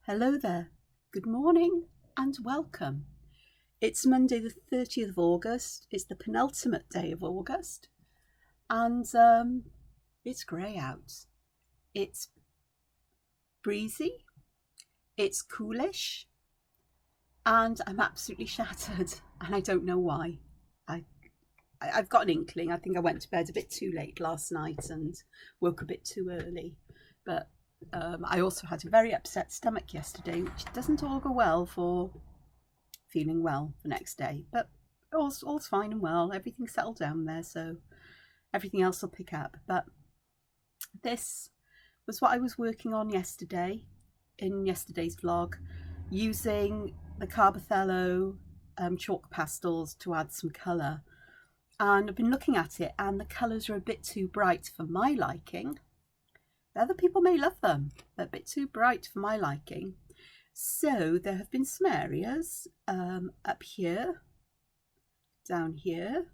Hello there, good morning and welcome. It's Monday the 30th of August, it's the penultimate day of August, and it's grey out. It's breezy, it's coolish, and I'm absolutely shattered, and I don't know why. I've got an inkling. I think I went to bed a bit too late last night and woke a bit too early, but I also had a very upset stomach yesterday, which doesn't augur well for feeling well the next day. But all's fine and well. Everything's settled down there, so everything else will pick up. But this was what I was working on yesterday in yesterday's vlog, using the Carbothello chalk pastels to add some colour. And I've been looking at it, and the colours are a bit too bright for my liking. Other people may love them. They're a bit too bright for my liking. So there have been some areas up here, down here.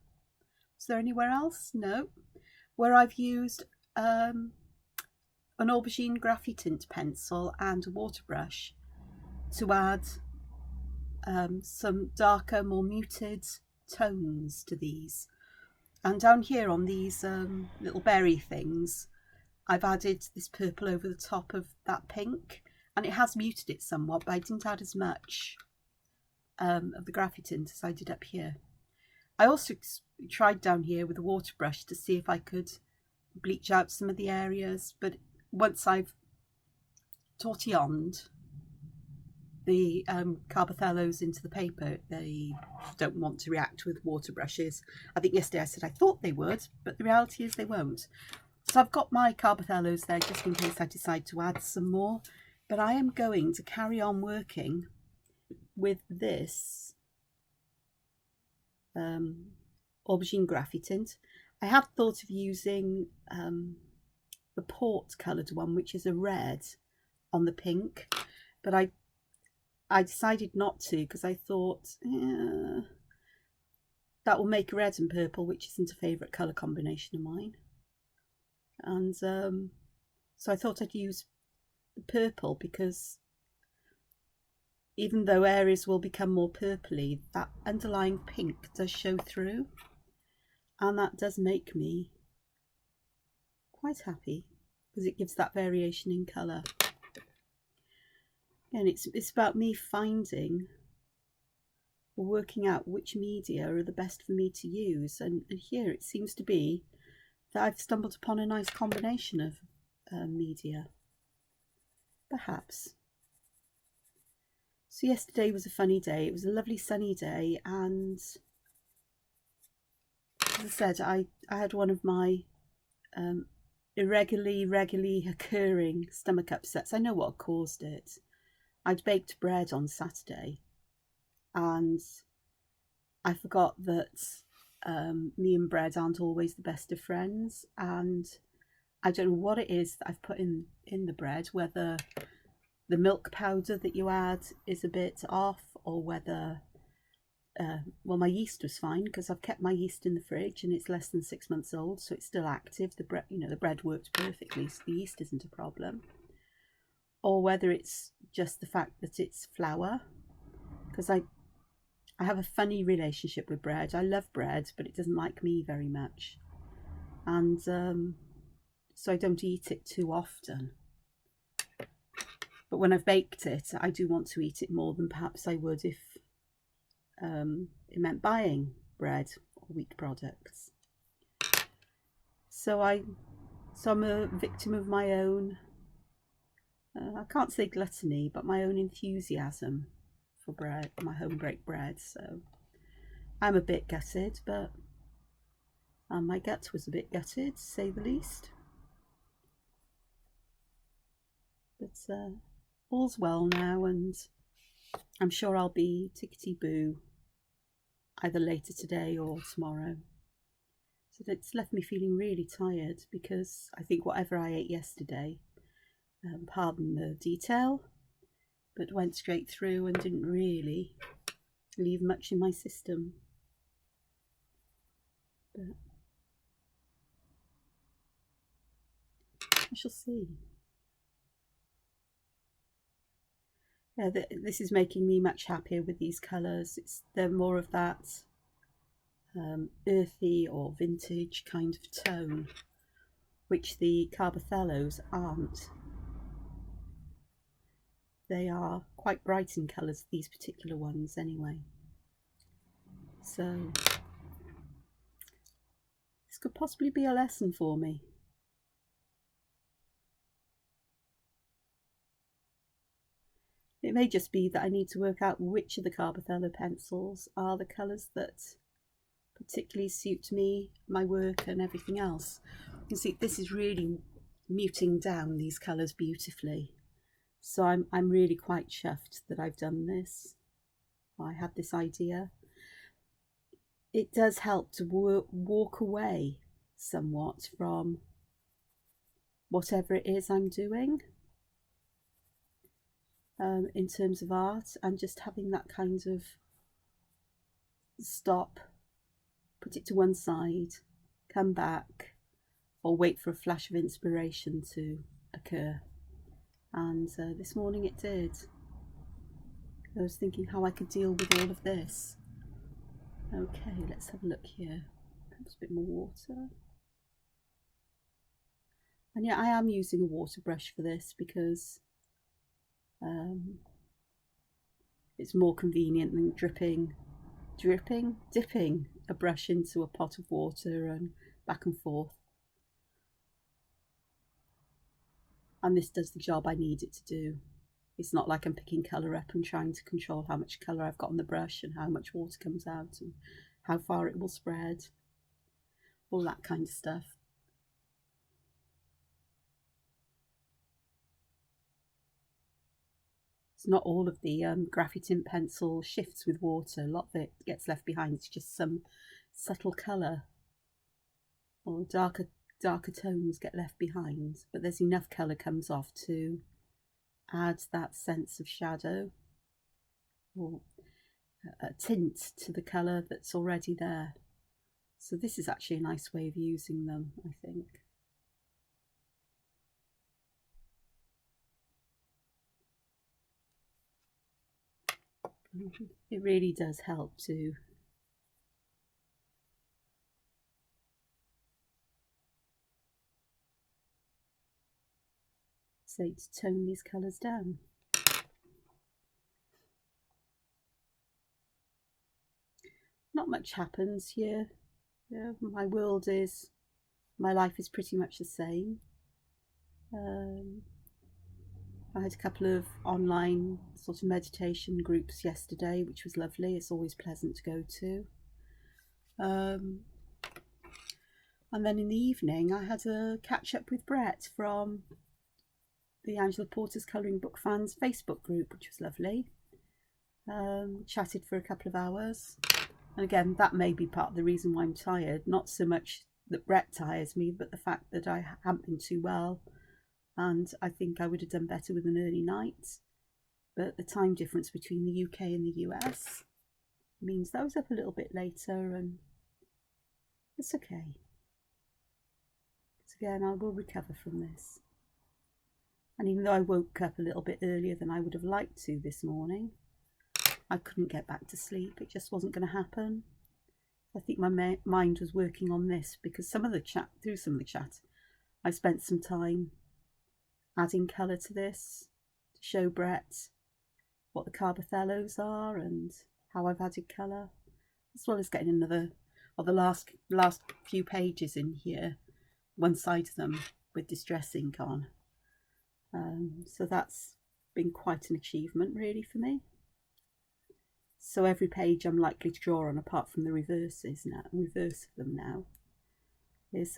Is there anywhere else? No. Where I've used an aubergine graphitint pencil and a water brush to add some darker, more muted tones to these. And down here on these little berry things, I've added this purple over the top of that pink, and it has muted it somewhat, but I didn't add as much of the graphitint as I did up here. I also tried down here with a water brush to see if I could bleach out some of the areas, but once I've tortilloned the Carbothellos into the paper, they don't want to react with water brushes. I think yesterday I said I thought they would, but the reality is they won't. So I've got my Carbothellos there just in case I decide to add some more, but I am going to carry on working with this aubergine graphitint. I had thought of using the port coloured one, which is a red on the pink, but I decided not to because I thought that will make red and purple, which isn't a favourite colour combination of mine. And so I thought I'd use the purple because even though areas will become more purpley, that underlying pink does show through, and that does make me quite happy because it gives that variation in colour. And it's about me finding or working out which media are the best for me to use, and here it seems to be that I've stumbled upon a nice combination of media, perhaps. So yesterday was a funny day. It was a lovely sunny day, and as I said, I had one of my regularly occurring stomach upsets. I know what caused it. I'd baked bread on Saturday, and I forgot that me and bread aren't always the best of friends, and I don't know what it is that I've put in the bread, whether the milk powder that you add is a bit off, or whether well, my yeast was fine because I've kept my yeast in the fridge and it's less than 6 months old, so it's still active. The bread, the bread worked perfectly, so the yeast isn't a problem. Or whether it's just the fact that it's flour, because I have a funny relationship with bread. I love bread, but it doesn't like me very much, and so I don't eat it too often. But when I've baked it, I do want to eat it more than perhaps I would if it meant buying bread or wheat products. So I'm a victim of my own, I can't say gluttony, but my own enthusiasm for bread, my home baked bread. So I'm a bit gutted, but my gut was a bit gutted, to say the least. But all's well now, and I'm sure I'll be tickety-boo either later today or tomorrow. So it's left me feeling really tired because I think whatever I ate yesterday, pardon the detail, but went straight through and didn't really leave much in my system. But I shall see. This is making me much happier with these colours. They're more of that earthy or vintage kind of tone, which the Carbothellos aren't. They are quite bright in colours, these particular ones anyway. So this could possibly be a lesson for me. It may just be that I need to work out which of the Carbothello pencils are the colours that particularly suit me, my work and everything else. You can see this is really muting down these colours beautifully. So I'm really quite chuffed that I've done this. I had this idea. It does help to walk away somewhat from whatever it is I'm doing in terms of art, and just having that kind of stop, put it to one side, come back, or wait for a flash of inspiration to occur. And this morning it did. I was thinking how I could deal with all of this. Okay, let's have a look here. Perhaps a bit more water. And yeah, I am using a water brush for this because it's more convenient than dipping a brush into a pot of water and back and forth. And this does the job I need it to do. It's not like I'm picking colour up and trying to control how much colour I've got on the brush and how much water comes out and how far it will spread. All that kind of stuff. It's not all of the graphitint pencil shifts with water. A lot of it gets left behind. It's just some subtle colour or darker tones get left behind, but there's enough colour comes off to add that sense of shadow or a tint to the colour that's already there. So this is actually a nice way of using them, I think. It really does help to tone these colours down. Not much happens here. Yeah, my life is pretty much the same. I had a couple of online sort of meditation groups yesterday, which was lovely. It's always pleasant to go to. And then in the evening, I had a catch up with Brett from the Angela Porter's Colouring Book Fans Facebook group, which was lovely. Chatted for a couple of hours. And again, that may be part of the reason why I'm tired. Not so much that Brett tires me, but the fact that I haven't been too well. And I think I would have done better with an early night. But the time difference between the UK and the US means that I was up a little bit later, and it's okay. Because again, I will recover from this. And even though I woke up a little bit earlier than I would have liked to this morning, I couldn't get back to sleep. It just wasn't going to happen. I think my mind was working on this because through some of the chat, I spent some time adding colour to this to show Brett what the Carbothellos are and how I've added colour, as well as getting another of the last few pages in here, one side of them with distress ink on. So that's been quite an achievement really for me. So every page I'm likely to draw on, apart from the reverse of them now, is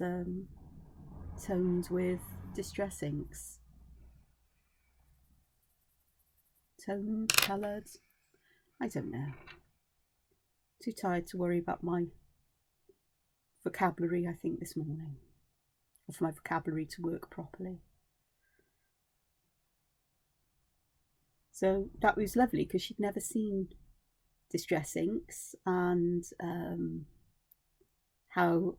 toned with distress inks. Toned, coloured, I don't know. Too tired to worry about my vocabulary, I think, this morning. Or for my vocabulary to work properly. So that was lovely because she'd never seen distress inks and how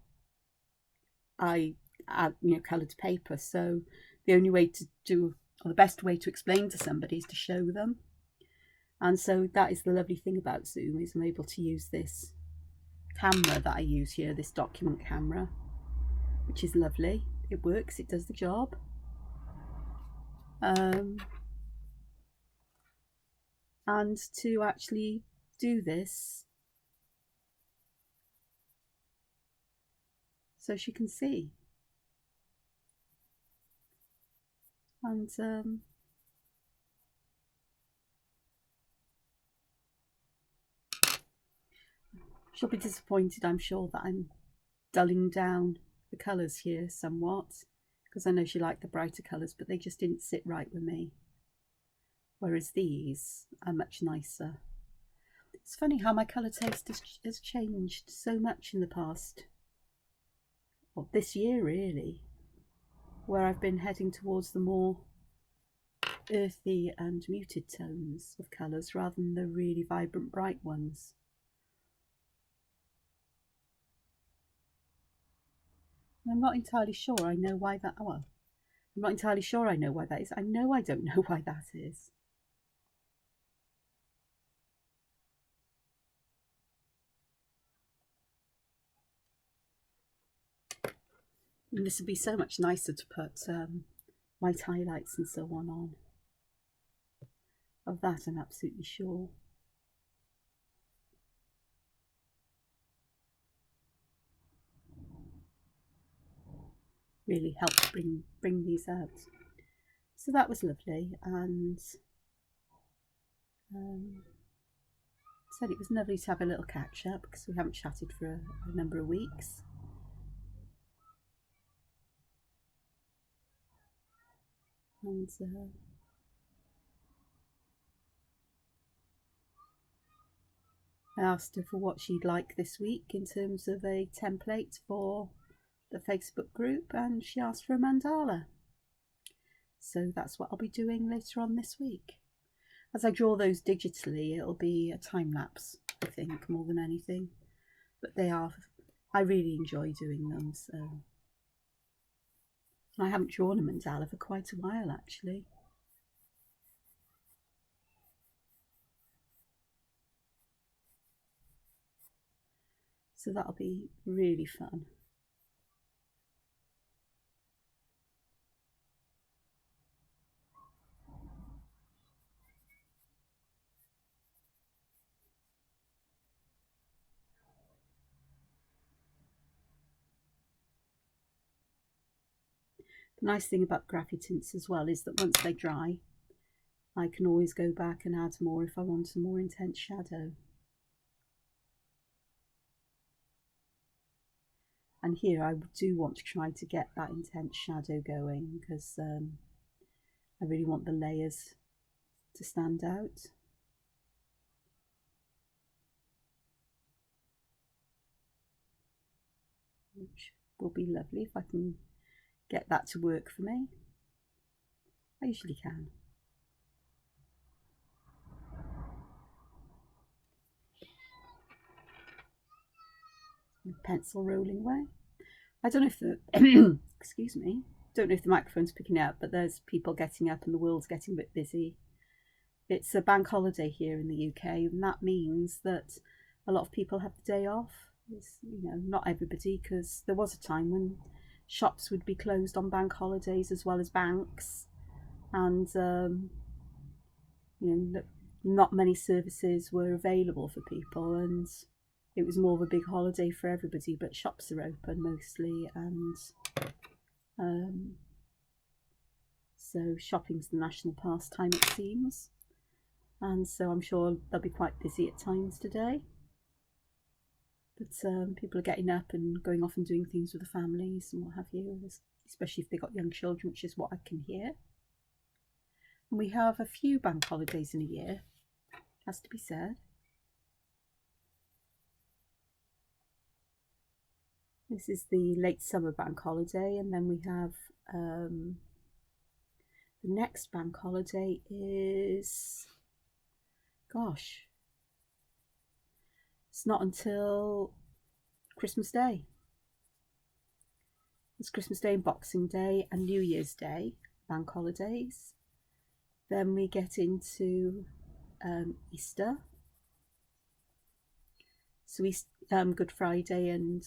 I add, coloured paper. So the only way to do, or the best way to explain to somebody is to show them. And so that is the lovely thing about Zoom, is I'm able to use this camera that I use here, this document camera, which is lovely. It works, it does the job. And to actually do this so she can see. And she'll be disappointed, I'm sure, that I'm dulling down the colours here somewhat, because I know she liked the brighter colours, but they just didn't sit right with me. Whereas these are much nicer. It's funny how my colour taste has changed so much in the past, well, this year really, where I've been heading towards the more earthy and muted tones of colours rather than the really vibrant bright ones. I'm not entirely sure I know why that, well, I'm not entirely sure I know why that is. I know I don't know why that is. And this would be so much nicer to put white highlights and so on. Of that I'm absolutely sure. Really helped bring these out. So that was lovely, and said it was lovely to have a little catch up because we haven't chatted for a number of weeks. And I asked her for what she'd like this week in terms of a template for the Facebook group, and she asked for a mandala. So that's what I'll be doing later on this week. As I draw those digitally, it'll be a time lapse, I think, more than anything. But they are, I really enjoy doing them. So I haven't drawn a mandala for quite a while, actually. So that'll be really fun. The nice thing about graphitints as well is that once they dry, I can always go back and add more if I want a more intense shadow. And here I do want to try to get that intense shadow going, because I really want the layers to stand out. Which will be lovely if I can get that to work for me. I usually can. Pencil rolling away. I don't know if the excuse me, don't know if the microphone's picking up, but there's people getting up and the world's getting a bit busy. It's a bank holiday here in the UK, and that means that a lot of people have the day off. It's, you know, not everybody, because there was a time when shops would be closed on bank holidays as well as banks, and you know, not many services were available for people, and it was more of a big holiday for everybody. But shops are open mostly, and so shopping's the national pastime, it seems. And so I'm sure they'll be quite busy at times today. But people are getting up and going off and doing things with the families and what have you, especially if they've got young children, which is what I can hear. And we have a few bank holidays in a year, has to be said. This is the late summer bank holiday, and then we have the next bank holiday is, gosh, it's not until Christmas Day. It's Christmas Day and Boxing Day and New Year's Day, bank holidays. Then we get into Easter. So Good Friday and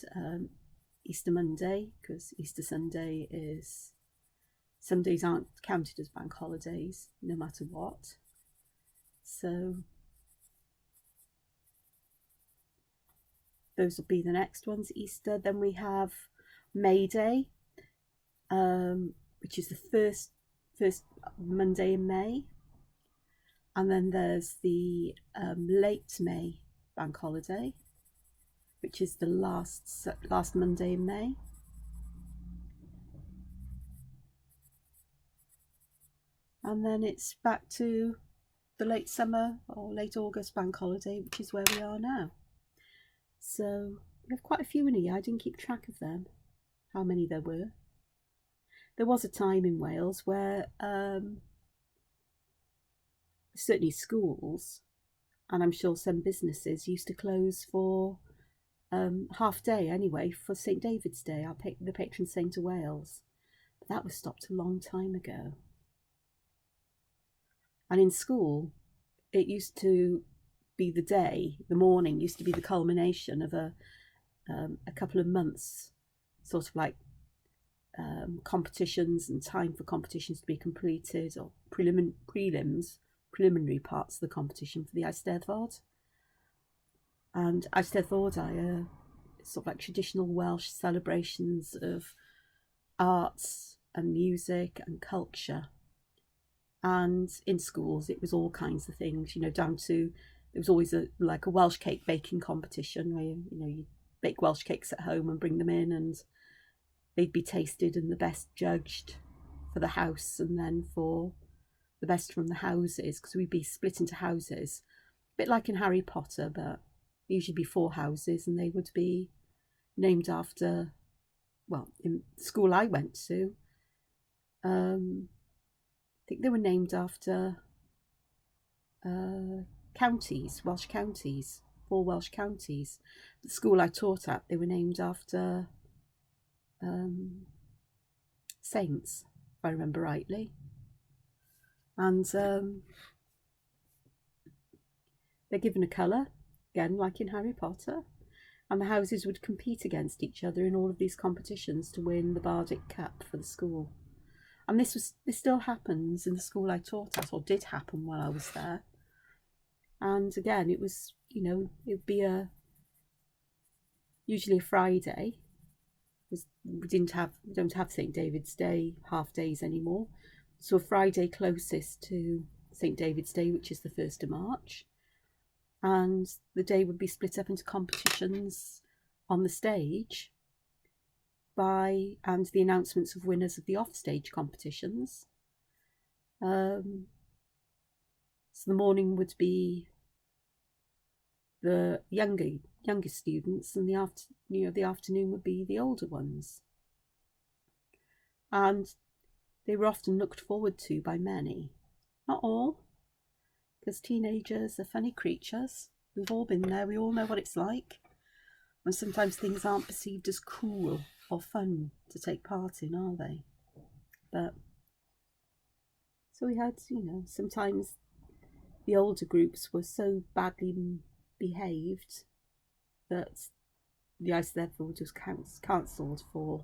Easter Monday, because Easter Sunday is, some days aren't counted as bank holidays, no matter what. So those will be the next ones, Easter. Then we have May Day, which is the first Monday in May. And then there's the late May bank holiday, which is the last Monday in May. And then it's back to the late summer or late August bank holiday, which is where we are now. So we have quite a few in a year. I didn't keep track of them, how many there were. There was a time in Wales where certainly schools, and I'm sure some businesses, used to close for half day anyway for St David's Day, the patron saint of Wales. But that was stopped a long time ago. And in school, it used to be the morning used to be the culmination of a couple of months, sort of like competitions and time for competitions to be completed, or preliminary parts of the competition for the Eisteddfod. And Eisteddfod are sort of like traditional Welsh celebrations of arts and music and culture. And in schools, it was all kinds of things, down to, there was always a Welsh cake baking competition where you bake Welsh cakes at home and bring them in, and they'd be tasted and the best judged for the house, and then for the best from the houses, because we'd be split into houses, a bit like in Harry Potter, but usually be 4 houses, and they would be named after, well, in the school I went to, I think they were named after counties, Welsh counties, 4 Welsh counties. The school I taught at, they were named after saints, if I remember rightly. And they're given a colour, again like in Harry Potter, and the houses would compete against each other in all of these competitions to win the Bardic Cup for the school. And this still happens in the school I taught at, or did happen while I was there. And again, it was, it would be usually a Friday. We don't have St David's Day half days anymore. So a Friday closest to St David's Day, which is the 1st of March. And the day would be split up into competitions on the stage and the announcements of winners of the offstage competitions. So the morning would be the younger students, and the afternoon would be the older ones. And they were often looked forward to by many, not all, because teenagers are funny creatures. We've all been there. We all know what it's like. And sometimes things aren't perceived as cool or fun to take part in, are they? But so we had, sometimes the older groups were so badly behaved that the Eisteddfod was cancelled for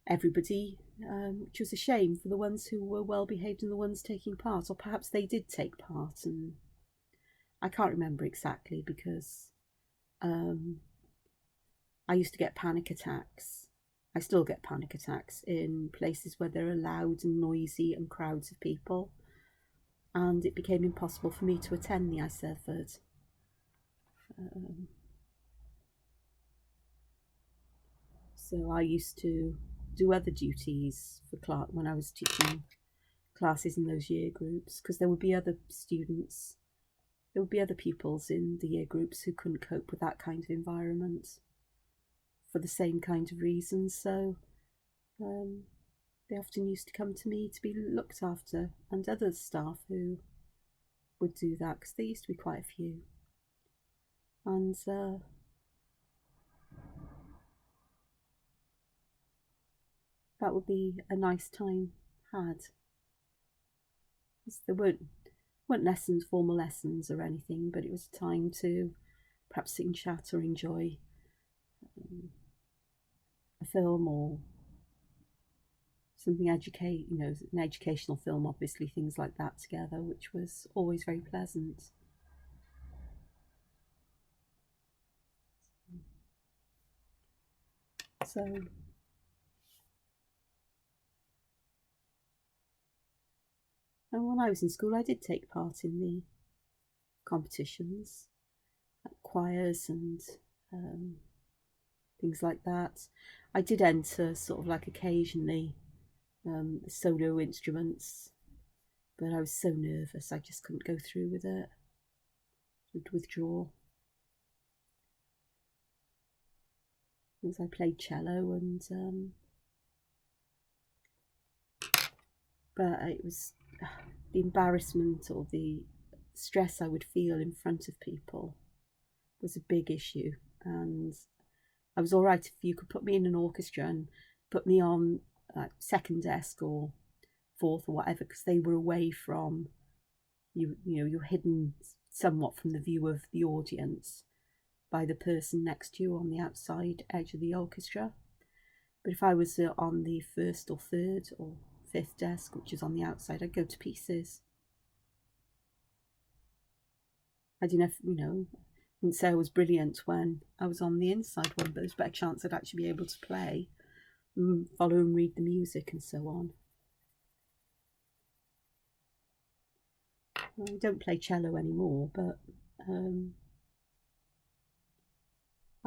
everybody, which was a shame for the ones who were well behaved and the ones taking part, or perhaps they did take part, and I can't remember exactly, because I used to get panic attacks. I still get panic attacks in places where there are loud and noisy and crowds of people, and it became impossible for me to attend the Eisteddfod. So I used to do other duties for class when I was teaching classes in those year groups, because there would be other students, there would be other pupils in the year groups who couldn't cope with that kind of environment for the same kind of reasons. So they often used to come to me to be looked after, and other staff who would do that, because there used to be quite a few. And that would be a nice time had. There weren't weren't lessons, formal lessons or anything, but it was a time to perhaps sit and chat or enjoy a film or something an educational film, obviously, things like that together, which was always very pleasant. So, and when I was in school, I did take part in the competitions, choirs and things like that. I did enter sort of like occasionally solo instruments, but I was so nervous I just couldn't go through with it. I'd withdraw. Because I played cello and but it was the embarrassment or the stress I would feel in front of people was a big issue, and I was all right if you could put me in an orchestra and put me on second desk or fourth or whatever, because they were away from you. You know, you're hidden somewhat from the view of the audience by the person next to you on the outside edge of the orchestra. But if I was on the first or third or fifth desk, which is on the outside, I'd go to pieces. I didn't wouldn't say I was brilliant when I was on the inside one, but there's a better chance I'd actually be able to play, follow and read the music and so on. I don't play cello anymore, but and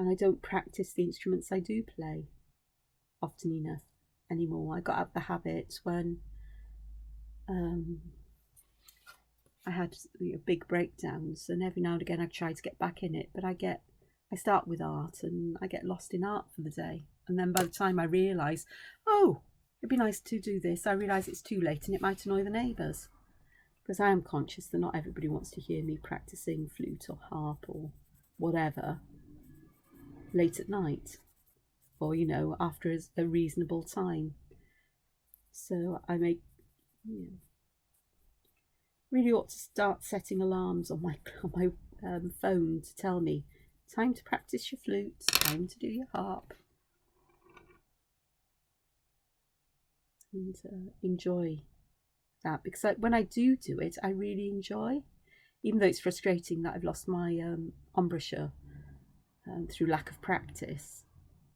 I don't practice the instruments I do play often enough anymore. I got out of the habit when I had big breakdowns, and every now and again I try to get back in it, but I start with art and I get lost in art for the day, and then by the time I realise, oh, it'd be nice to do this, I realise it's too late and it might annoy the neighbours, because I am conscious that not everybody wants to hear me practising flute or harp or whatever late at night, or after a reasonable time. So I really ought to start setting alarms on my phone to tell me time to practice your flute, time to do your harp, and enjoy that, because when I do it, I really enjoy, even though it's frustrating that I've lost my embouchure through lack of practice,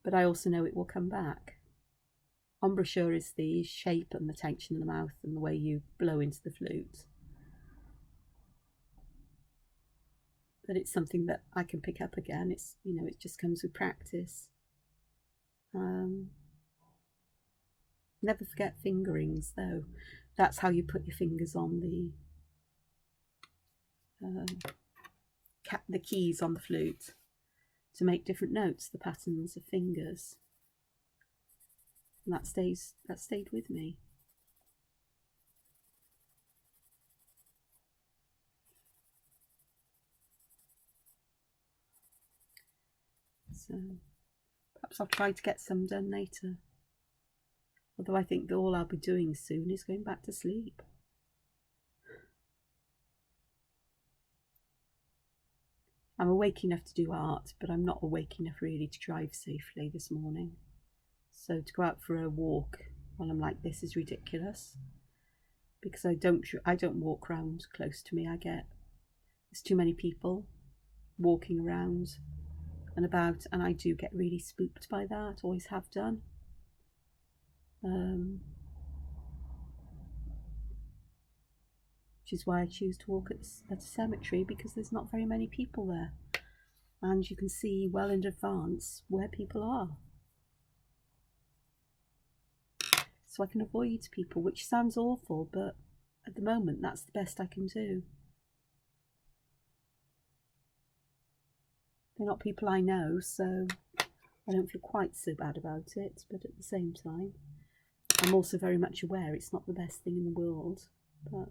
but I also know it will come back. Embouchure is the shape and the tension in the mouth and the way you blow into the flute. But it's something that I can pick up again. It's it just comes with practice. Never forget fingerings, though. That's how you put your fingers on the keys on the flute to make different notes, the patterns of fingers. And that stayed with me. So perhaps I'll try to get some done later. Although I think that all I'll be doing soon is going back to sleep. I'm awake enough to do art, but I'm not awake enough really to drive safely this morning. So to go out for a walk while I'm like this is ridiculous, because I don't walk around close to me. There's too many people walking around and about, and I do get really spooked by that, always have done. Which is why I choose to walk at a cemetery, because there's not very many people there, and you can see well in advance where people are. So I can avoid people, which sounds awful, but at the moment that's the best I can do. They're not people I know, so I don't feel quite so bad about it, but at the same time I'm also very much aware it's not the best thing in the world. But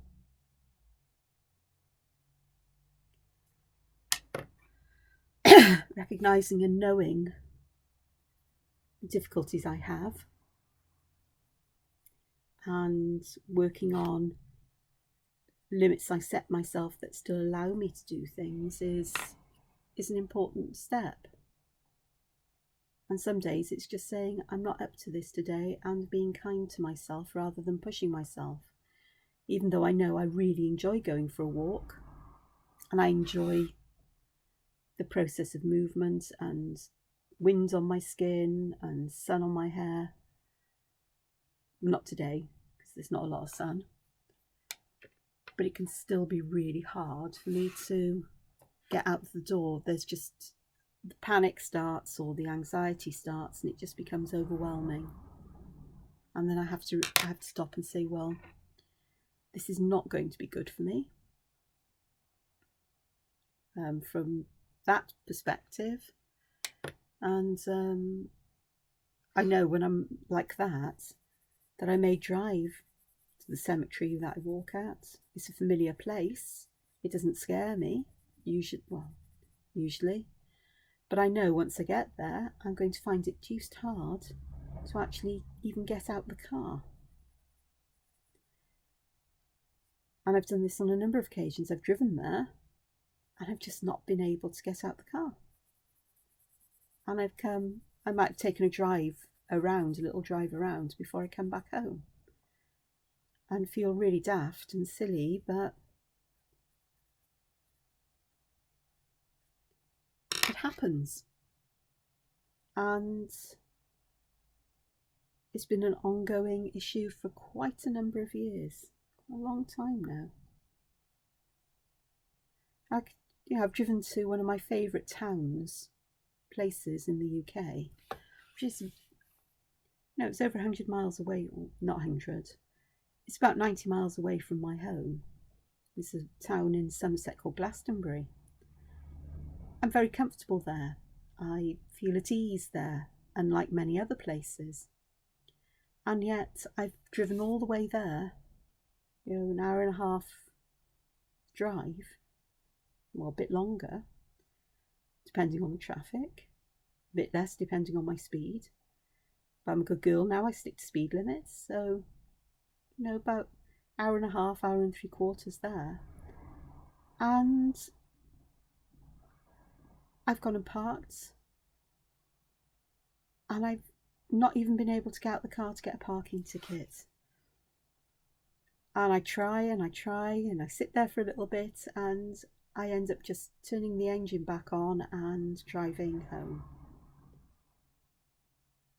recognising and knowing the difficulties I have, and working on limits I set myself that still allow me to do things is an important step. And some days it's just saying, I'm not up to this today, and being kind to myself rather than pushing myself. Even though I know I really enjoy going for a walk, and I enjoy the process of movement and wind on my skin and sun on my hair. Not today, because there's not a lot of sun. But it can still be really hard for me to get out the door. There's just, the panic starts or the anxiety starts, and it just becomes overwhelming. And then I have to stop and say, well, this is not going to be good for me. From that perspective. And I know when I'm like that I may drive to the cemetery that I walk at. It's a familiar place. It doesn't scare me, usually. But I know once I get there, I'm going to find it deuced hard to actually even get out the car. And I've done this on a number of occasions. I've driven there and I've just not been able to get out the car. And I might have taken a little drive around before I come back home. And feel really daft and silly, but it happens. And it's been an ongoing issue for quite a number of years, a long time now. I've driven to one of my favourite places in the UK, which is, it's over 100 miles away, not 100. It's about 90 miles away from my home. It's a town in Somerset called Glastonbury. I'm very comfortable there. I feel at ease there, unlike many other places. And yet I've driven all the way there, an hour and a half drive, well, a bit longer, depending on the traffic, a bit less depending on my speed. But I'm a good girl now, I stick to speed limits, so about hour and a half, hour and 3/4 there. And I've gone and parked, and I've not even been able to get out the car to get a parking ticket. And I try, and I sit there for a little bit, and I end up just turning the engine back on and driving home.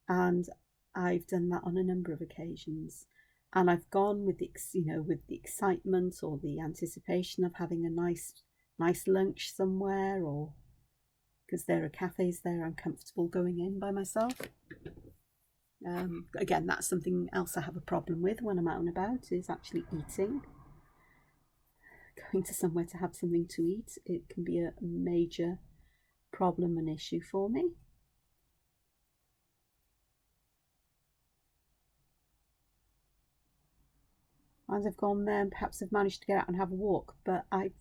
And I've done that on a number of occasions. And I've gone with the excitement or the anticipation of having a nice lunch somewhere, or because there are cafes there I'm comfortable going in by myself. Again, that's something else I have a problem with when I'm out and about, is actually eating. Going to somewhere to have something to eat, it can be a major problem and issue for me. And I've gone there and perhaps I've managed to get out and have a walk, but I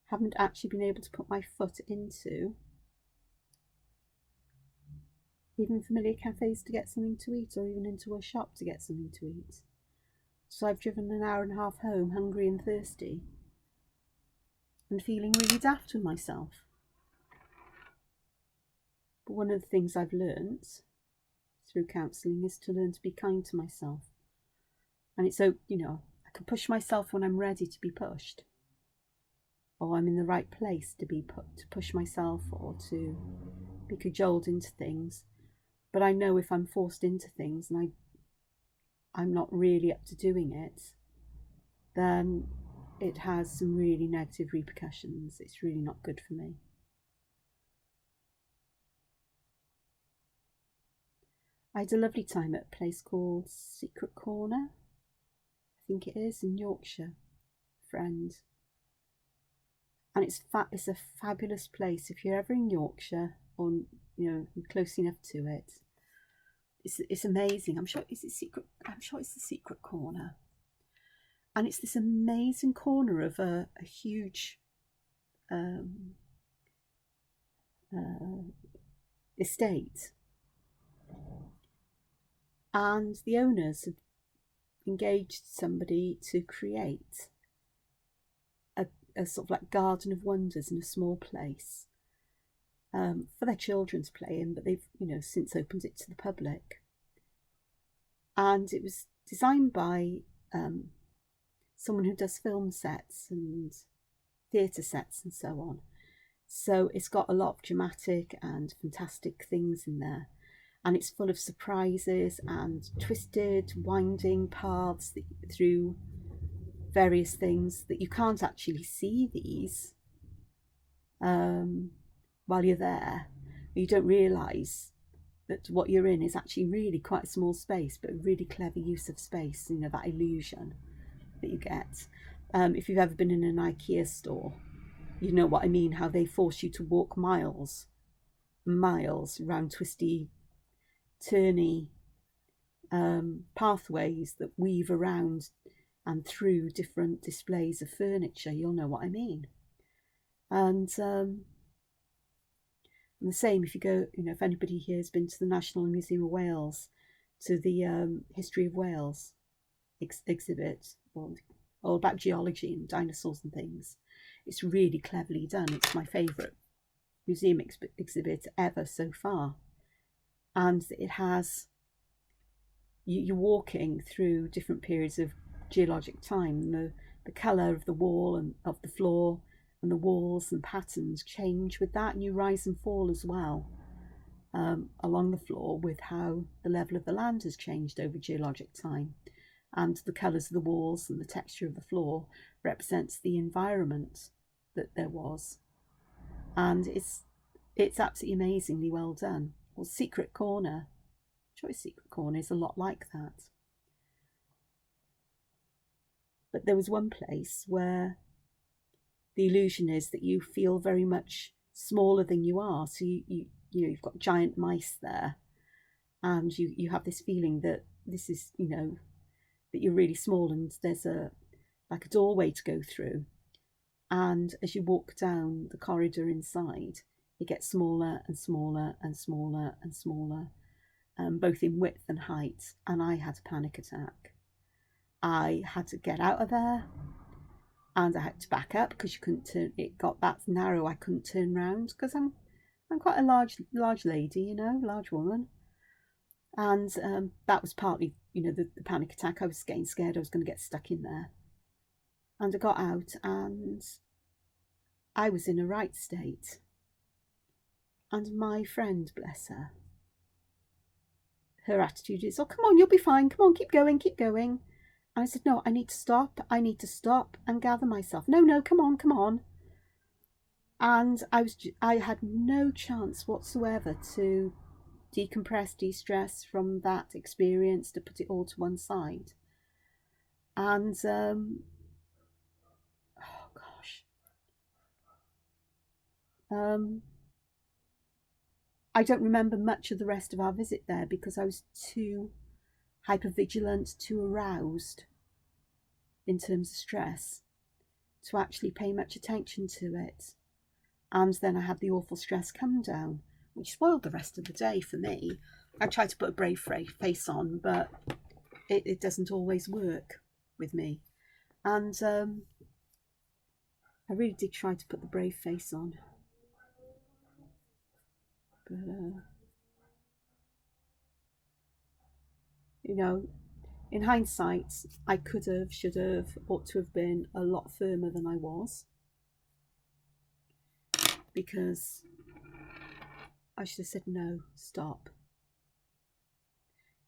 haven't actually been able to put my foot into even familiar cafes to get something to eat, or even into a shop to get something to eat. So I've driven an hour and a half home, hungry and thirsty, and feeling really daft with myself. But one of the things I've learnt through counselling is to learn to be kind to myself. And it's so, I can push myself when I'm ready to be pushed, or I'm in the right place to push myself, or to be cajoled into things. But I know if I'm forced into things and I'm not really up to doing it, then it has some really negative repercussions. It's really not good for me. I had a lovely time at a place called Secret Corner, I think it is, in Yorkshire, friend. And it's a fabulous place. If you're ever in Yorkshire, or close enough to it, it's amazing. I'm sure it's the Secret Corner, and it's this amazing corner of a huge estate, and the owners had engaged somebody to create a sort of like garden of wonders in a small place for their children to play in, but they've since opened it to the public. And it was designed by someone who does film sets and theatre sets and so on. So it's got a lot of dramatic and fantastic things in there. And it's full of surprises and twisted, winding paths through various things that you can't actually see these while you're there. You don't realise that what you're in is actually really quite a small space, but a really clever use of space, that illusion that you get. If you've ever been in an IKEA store, you know what I mean, how they force you to walk miles around twisty, turny pathways that weave around and through different displays of furniture. You'll know what I mean. And the same if you go, if anybody here has been to the National Museum of Wales, to the History of Wales exhibit, all about geology and dinosaurs and things. It's really cleverly done. It's my favourite museum exhibit ever so far. And it has, you're walking through different periods of geologic time. The colour of the wall and of the floor and the walls and patterns change with that, and you rise and fall as well along the floor with how the level of the land has changed over geologic time. And the colours of the walls and the texture of the floor represents the environment that there was. And it's absolutely amazingly well done. Well, Secret Corner, Choice Secret Corner is a lot like that. But there was one place where the illusion is that you feel very much smaller than you are. So you've got giant mice there, and you have this feeling that this is, that you're really small, and there's a doorway to go through. And as you walk down the corridor inside, it gets smaller and smaller and smaller and smaller, both in width and height. And I had a panic attack. I had to get out of there, and I had to back up because you couldn't turn. It got that narrow. I couldn't turn round because I'm quite a large lady, large woman. And that was partly, the panic attack. I was getting scared I was going to get stuck in there. And I got out, and I was in a right state. And my friend, bless her attitude is, oh, come on, you'll be fine. Come on, keep going, keep going. And I said, no, I need to stop and gather myself. No, come on. And I had no chance whatsoever to decompress, de-stress from that experience, to put it all to one side. And I don't remember much of the rest of our visit there because I was too hypervigilant, too aroused in terms of stress to actually pay much attention to it. And then I had the awful stress come down, which spoiled the rest of the day for me. I tried to put a brave face on, but it doesn't always work with me. And I really did try to put the brave face on. But, in hindsight, I could have, should have, ought to have been a lot firmer than I was. Because I should have said, no, stop.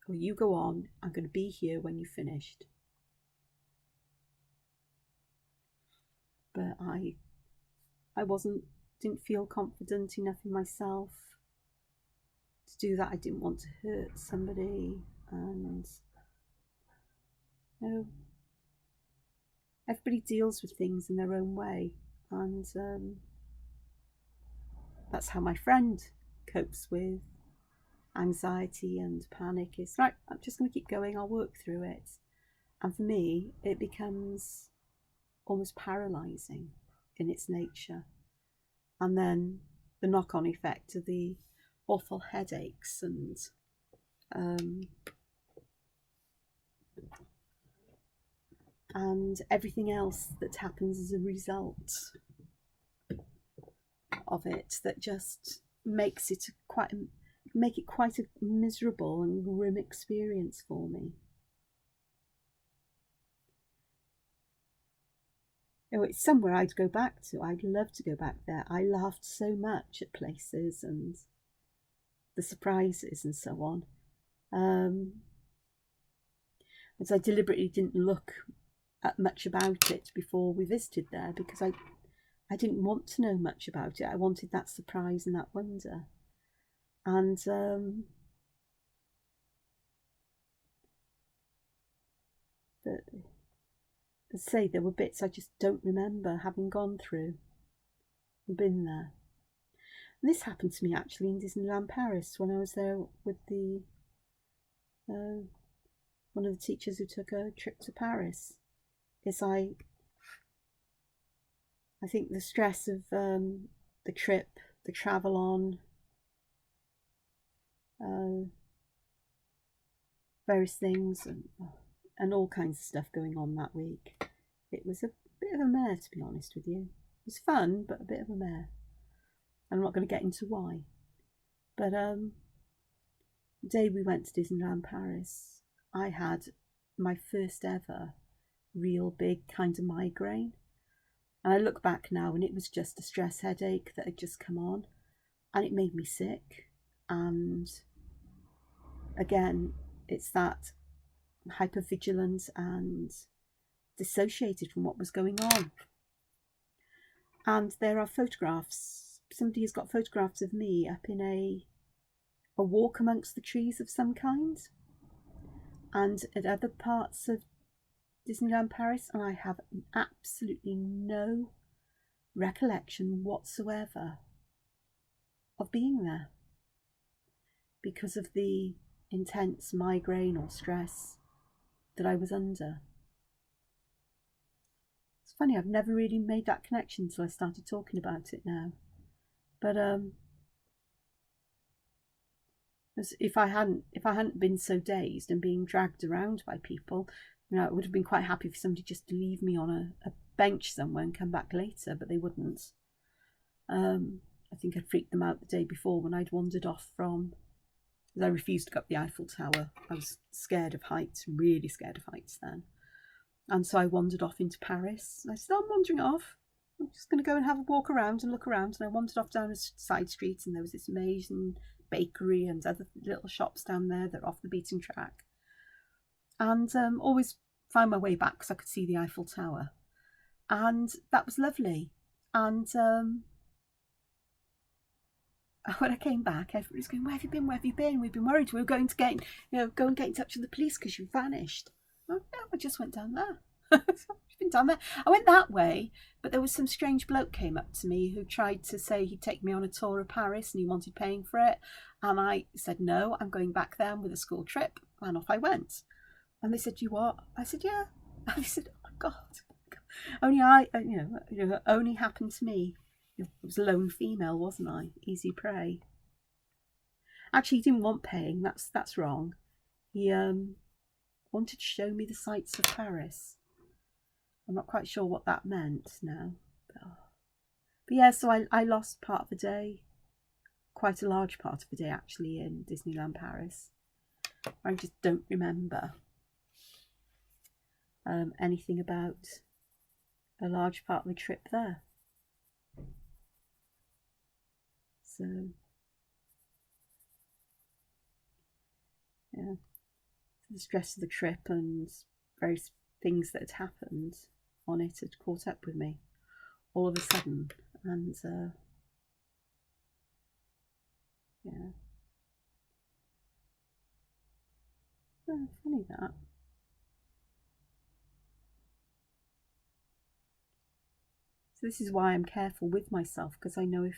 Or you go on, I'm going to be here when you're finished. But I didn't feel confident enough in myself to do that. I didn't want to hurt somebody, and everybody deals with things in their own way, and that's how my friend copes with anxiety and panic. Is right, I'm just going to keep going, I'll work through it. And for me, it becomes almost paralyzing in its nature. And then the knock-on effect of the awful headaches and and everything else that happens as a result of it, that just makes it quite a miserable and grim experience for me. Oh, it's somewhere I'd go back to. I'd love to go back there. I laughed so much at places and the surprises and so on. As I deliberately didn't look at much about it before we visited there, because I didn't want to know much about it. I wanted that surprise and that wonder. And but as I say, there were bits I just don't remember having gone through and been there. And this happened to me actually in Disneyland Paris when I was there with the one of the teachers who took a trip to Paris. Is I think the stress of the trip, the travel on, various things and all kinds of stuff going on that week. It was a bit of a mare, to be honest with you. It was fun, but a bit of a mare. I'm not going to get into why. But the day we went to Disneyland Paris, I had my first ever real big kind of migraine. And I look back now and it was just a stress headache that had just come on, and it made me sick. And again, it's that hypervigilant and dissociated from what was going on. And there are photographs. Somebody has got photographs of me up in a walk amongst the trees of some kind, and at other parts of Disneyland Paris, and I have absolutely no recollection whatsoever of being there because of the intense migraine or stress that I was under. It's funny, I've never really made that connection until I started talking about it now. But if I hadn't been so dazed and being dragged around by people, you know, I would have been quite happy for somebody just to leave me on a bench somewhere and come back later, but they wouldn't. I think I'd freaked them out the day before when I'd wandered off from, because I refused to go up the Eiffel Tower. I was scared of heights, really scared of heights then. And so I wandered off into Paris. I said, I'm wandering off. I'm just going to go and have a walk around and look around. And I wandered off down a side street, and there was this amazing bakery and other little shops down there that are off the beaten track. And always find my way back because I could see the Eiffel Tower. And that was lovely. And when I came back, everybody was going, where have you been? Where have you been? We've been worried. We were going to go and get in touch with the police because you vanished. Oh, no, I just went down there. I've been down there. I went that way, but there was some strange bloke came up to me who tried to say he'd take me on a tour of Paris and he wanted paying for it. And I said, no, I'm going back there with a school trip. And off I went. And they said, you what? I said, yeah. And they said, oh my God. Only happened to me. I was a lone female, wasn't I? Easy prey. Actually, he didn't want paying. That's wrong. He wanted to show me the sights of Paris. I'm not quite sure what that meant now. But yeah, so I lost part of the day, quite a large part of the day actually, in Disneyland Paris. I just don't remember anything about a large part of the trip there. So yeah, the stress of the trip and various things that had happened on it had caught up with me all of a sudden. And yeah, oh, funny that. So this is why I'm careful with myself, because I know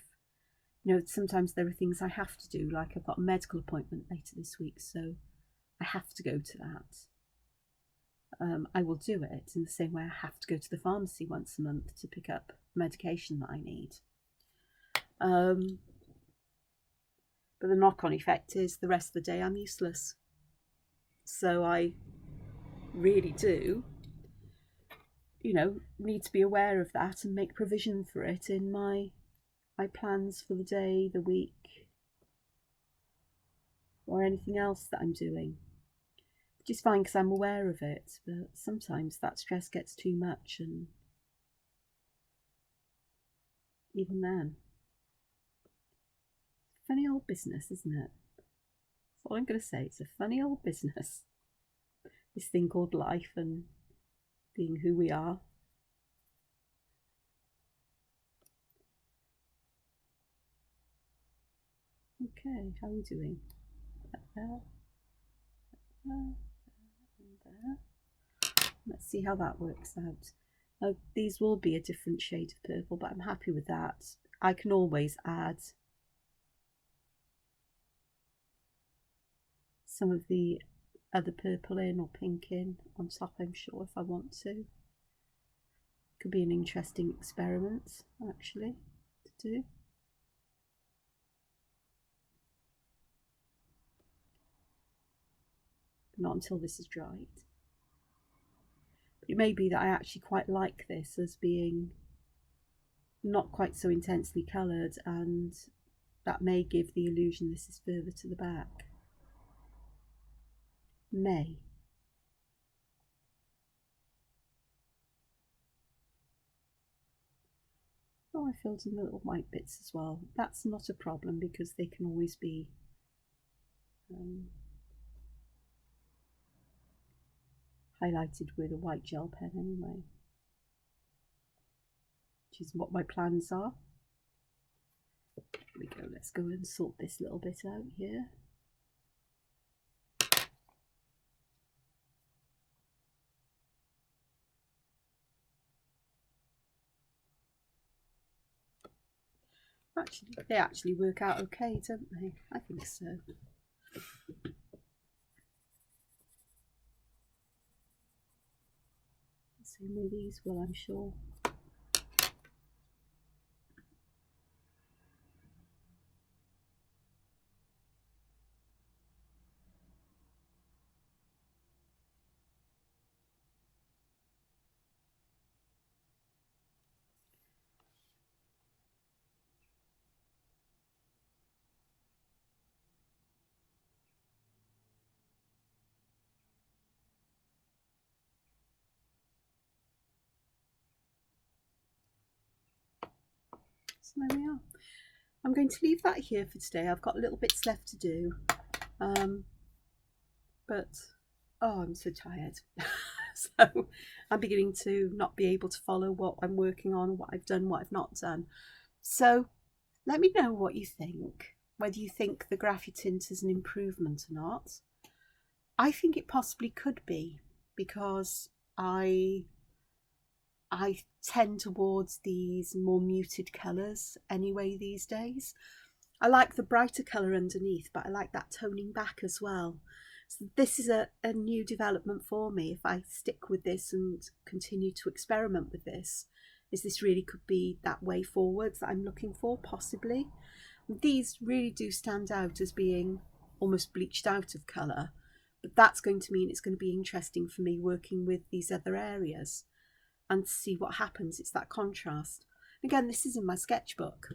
sometimes there are things I have to do, like I've got a medical appointment later this week, so I have to go to that. I will do it in the same way I have to go to the pharmacy once a month to pick up medication that I need. But the knock-on effect is the rest of the day I'm useless. So I really do you know, need to be aware of that and make provision for it in my plans for the day, the week, or anything else that I'm doing. Which is fine because I'm aware of it, but sometimes that stress gets too much, and even then, funny old business, isn't it? That's all I'm going to say. It's a funny old business, this thing called life and being who we are. Okay, how are we doing? There, there. Let's see how that works out. Now, these will be a different shade of purple, but I'm happy with that. I can always add some of the other purple in or pink in on top, I'm sure, if I want to. Could be an interesting experiment, actually, to do. But not until this is dried. But it may be that I actually quite like this as being not quite so intensely coloured, and that may give the illusion this is further to the back. May. Oh, I filled in the little white bits as well. That's not a problem because they can always be highlighted with a white gel pen anyway, which is what my plans are. Here we go, let's go and sort this little bit out here. Actually, they actually work out okay, don't they? I think so. Same with these, well, I'm sure. So there we are. I'm going to leave that here for today. I've got little bits left to do, but oh, I'm so tired. So I'm beginning to not be able to follow what I'm working on, what I've done, what I've not done. So let me know what you think, whether you think the graphitint is an improvement or not. I think it possibly could be, because I tend towards these more muted colours anyway these days. I like the brighter colour underneath, but I like that toning back as well. So this is a new development for me. If I stick with this and continue to experiment with this, this really could be that way forwards that I'm looking for, possibly. These really do stand out as being almost bleached out of colour, but that's going to mean it's going to be interesting for me working with these other areas and see what happens. It's that contrast. Again, this is in my sketchbook,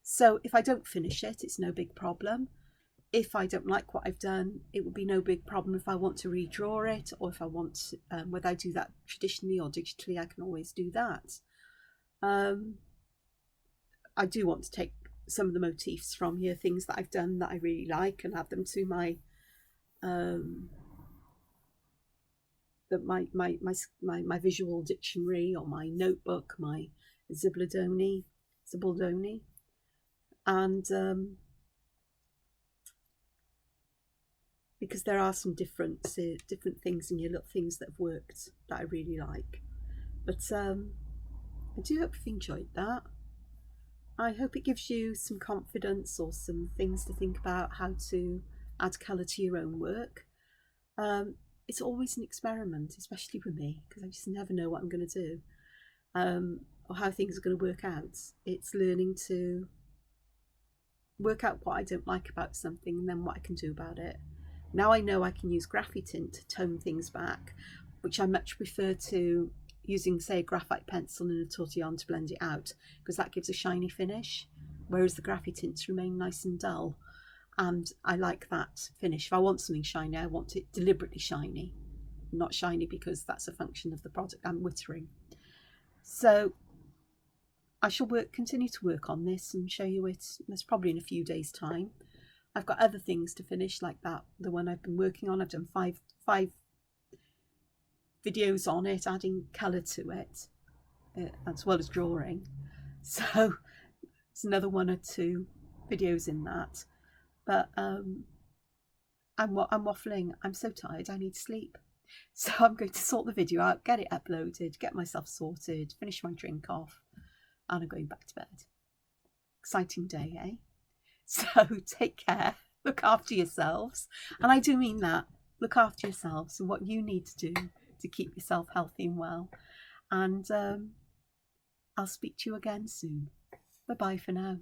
so if I don't finish it, it's no big problem. If I don't like what I've done, it would be no big problem if I want to redraw it, or if I want to, whether I do that traditionally or digitally, I can always do that. I do want to take some of the motifs from here, things that I've done that I really like, and add them to my my visual dictionary, or my notebook, my Zibaldoni, and because there are some different things in here, little things that have worked that I really like. But I do hope you've enjoyed that. I hope it gives you some confidence or some things to think about how to add colour to your own work. It's always an experiment, especially with me, because I just never know what I'm going to do, or how things are going to work out. It's learning to work out what I don't like about something and then what I can do about it. Now I know I can use graphitint to tone things back, which I much prefer to using, say, a graphite pencil and a tortillon to blend it out, because that gives a shiny finish, whereas the graphitints remain nice and dull. And I like that finish. If I want something shiny, I want it deliberately shiny, not shiny because that's a function of the product I'm wittering. So I shall continue to work on this and show you it. That's probably in a few days' time. I've got other things to finish, like that, the one I've been working on. I've done five videos on it, adding colour to it, as well as drawing. So it's another 1 or 2 videos in that. But I'm waffling. I'm so tired. I need sleep. So I'm going to sort the video out, get it uploaded, get myself sorted, finish my drink off, and I'm going back to bed. Exciting day, eh? So take care, look after yourselves. And I do mean that. Look after yourselves and what you need to do to keep yourself healthy and well. And I'll speak to you again soon. Bye-bye for now.